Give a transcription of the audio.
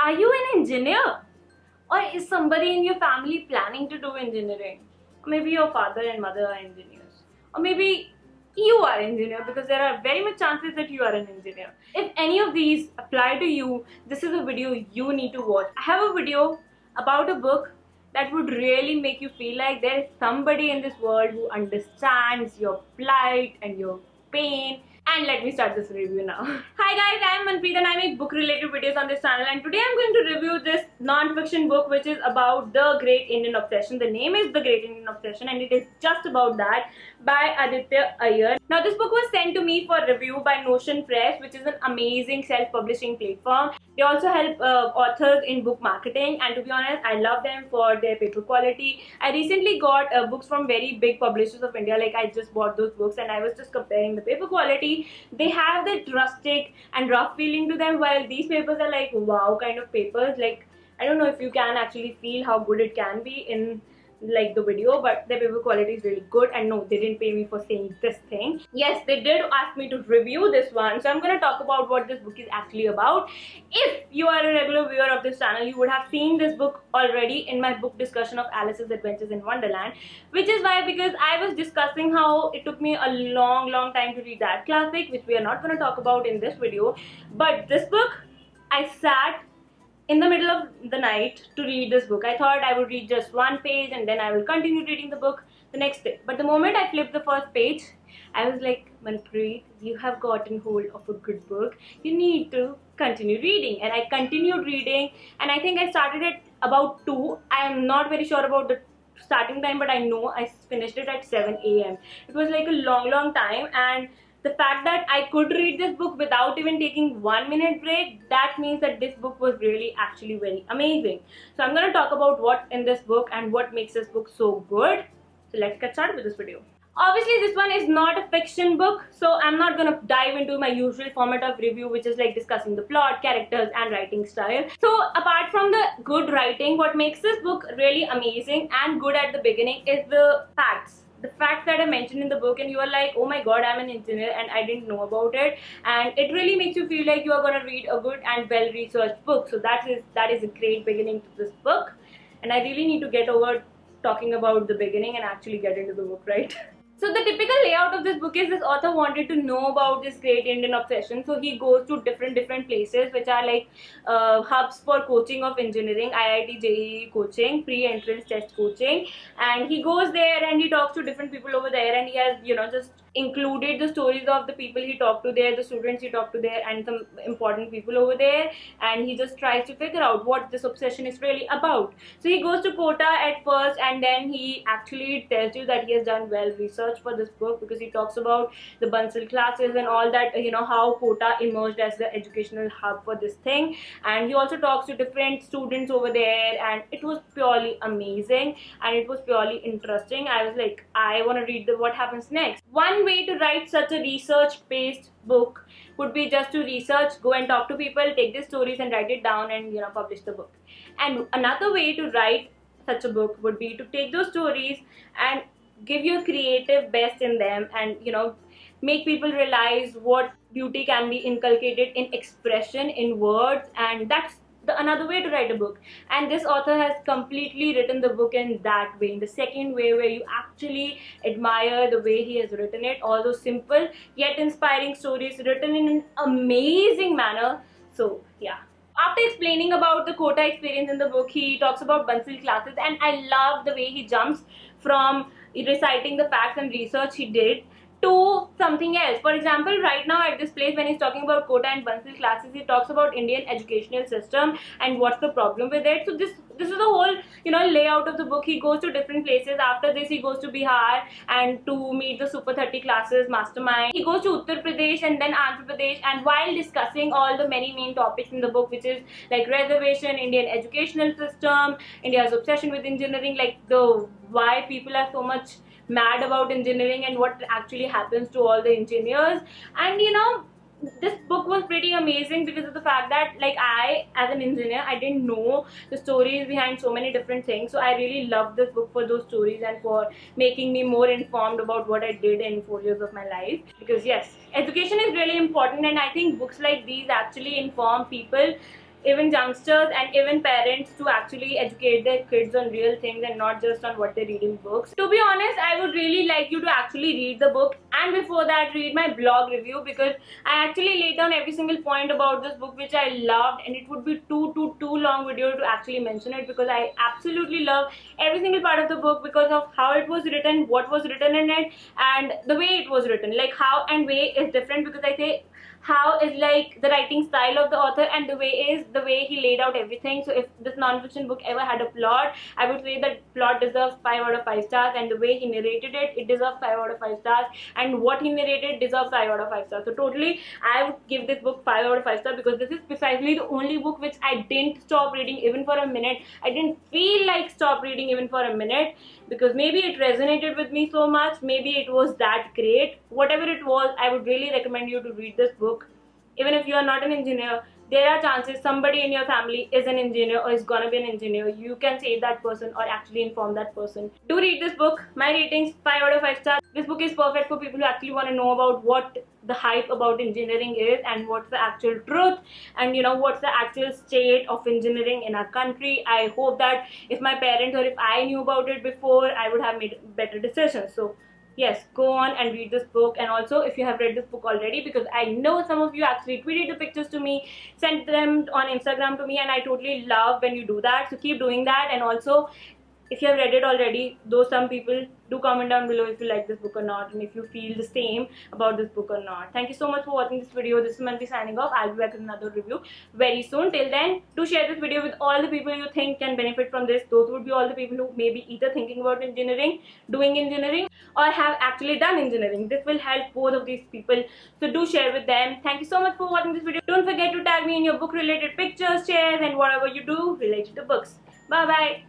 Are you an engineer? Or is somebody in your family planning to do engineering? Or maybe your father and mother are engineers. Or maybe you are an engineer, because there are very much chances that you are an engineer. If any of these apply to you, this is a video you need to watch. I have a video about a book that would really make you feel like there is somebody in this world who understands your plight and your pain. And let me start this review now. Hi guys, I am Manpreet and I make book related videos on this channel, and today I'm going to review this non-fiction book which is about the Great Indian Obsession. The name is The Great Indian Obsession and it is just about that, by Aditya Iyer. Now this book was sent to me for review by Notion Press, which is an amazing self-publishing platform. They also help authors in book marketing, and to be honest, I love them for their paper quality. I recently got books from very big publishers of India, like I just bought those books and I was just comparing the paper quality. They have that rustic and rough feeling to them, while these papers are like wow kind of papers. Like, I don't know if you can actually feel how good it can be in like the video, but the paper quality is really good. And no, they didn't pay me for saying this thing. Yes, they did ask me to review this one, so I'm going to talk about what this book is actually about. If you are a regular viewer of this channel, you would have seen this book already in my book discussion of Alice's Adventures in Wonderland, which is why, because I was discussing how it took me a long time to read that classic, which we are not going to talk about in this video. But this book, I sat in the middle of the night to read this book. I thought I would read just one page and then I will continue reading the book the next day. But the moment I flipped the first page, I was like, Manpreet, you have gotten hold of a good book. You need to continue reading. And I continued reading, and I think I started at about 2. I am not very sure about the starting time, but I know I finished it at 7 a.m. It was like a long time, and the fact that I could read this book without even taking 1 minute break, that means that this book was really actually very amazing. So I'm going to talk about what in this book and what makes this book so good. So let's get started with this video. Obviously this one is not a fiction book, so I'm not going to dive into my usual format of review, which is like discussing the plot, characters and writing style. So apart from the good writing, what makes this book really amazing and good at the beginning is the facts. The facts that I mentioned in the book, and you are like, oh my god, I'm an engineer and I didn't know about it. And it really makes you feel like you are going to read a good and well researched book. So that is a great beginning to this book, and I really need to get over talking about the beginning and actually get into the book, right? So the typical layout of this book is, this author wanted to know about this Great Indian Obsession, so he goes to different places which are like hubs for coaching of engineering, IIT JEE coaching, pre-entrance test coaching, and he goes there and he talks to different people over there, and he has, you know, just included the stories of the people he talked to there, the students he talked to there, and some important people over there, and he just tries to figure out what this obsession is really about. So he goes to Kota at first, and then he actually tells you that he has done well research for this book, because he talks about the Bansal classes and all that, you know, how Kota emerged as the educational hub for this thing. And he also talks to different students over there, and it was purely amazing and it was purely interesting. I was like, I want to read what happens next. One way to write such a research-based book would be just to research, go and talk to people, take their stories and write it down and, you know, publish the book. And another way to write such a book would be to take those stories and give your creative best in them, and, you know, make people realize what beauty can be inculcated in expression, in words, and that's another way to write a book. And this author has completely written the book in that way, in the second way, where you actually admire the way he has written it, all those simple yet inspiring stories written in an amazing manner. So yeah, after explaining about the Kota experience in the book, he talks about Bansal classes, and I love the way he jumps from reciting the facts and research he did to something else. For example, right now at this place, when he's talking about Kota and Bansal classes, he talks about Indian educational system and what's the problem with it. So this is the whole, you know, layout of the book. He goes to different places. After this, he goes to Bihar and to meet the Super 30 classes mastermind. He goes to Uttar Pradesh and then Andhra Pradesh, and while discussing all the many main topics in the book, which is like reservation, Indian educational system, India's obsession with engineering, like the why people are so much mad about engineering and what actually happens to all the engineers. And, you know, this book was pretty amazing because of the fact that, like, I as an engineer, I didn't know the stories behind so many different things. So I really loved this book for those stories and for making me more informed about what I did in 4 years of my life. Because yes, education is really important, and I think books like these actually inform people even youngsters and even parents to actually educate their kids on real things and not just on what they read in books. To be honest, I would really like you to actually read the book, and before that read my blog review, because I actually laid down every single point about this book which I loved, and it would be too long video to actually mention it, because I absolutely love every single part of the book because of how it was written, what was written in it, and the way it was written. Like, how and way is different, because I say how is like the writing style of the author, and the way is the way he laid out everything. So if this non-fiction book ever had a plot, I would say that plot deserves 5 out of 5 stars, and the way he narrated it, it deserves 5 out of 5 stars, and what he narrated deserves 5 out of 5 stars. So totally I would give this book 5 out of 5 stars, because this is precisely the only book which I didn't stop reading even for a minute. I didn't feel like stop reading even for a minute, because maybe it resonated with me so much, maybe it was that great. Whatever it was, I would really recommend you to read this book. Even if you are not an engineer, there are chances somebody in your family is an engineer or is gonna be an engineer. You can save that person or actually inform that person. Do read this book. My ratings 5 out of 5 stars. This book is perfect for people who actually want to know about what the hype about engineering is, and what's the actual truth, and what's the actual state of engineering in our country. I hope that if my parents or if I knew about it before, I would have made better decisions. So yes, go on and read this book. And also, if you have read this book already, because I know some of you actually tweeted the pictures to me, sent them on Instagram to me, and I totally love when you do that, so keep doing that. And also, if you have read it already, though some people, do comment down below if you like this book or not, and if you feel the same about this book or not. Thank you so much for watching this video. This is Manvi signing off. I'll be back with another review very soon. Till then, do share this video with all the people you think can benefit from this. Those would be all the people who may be either thinking about engineering, doing engineering, or have actually done engineering. This will help both of these people, so do share with them. Thank you so much for watching this video. Don't forget to tag me in your book related pictures, shares, and whatever you do related to books. Bye bye.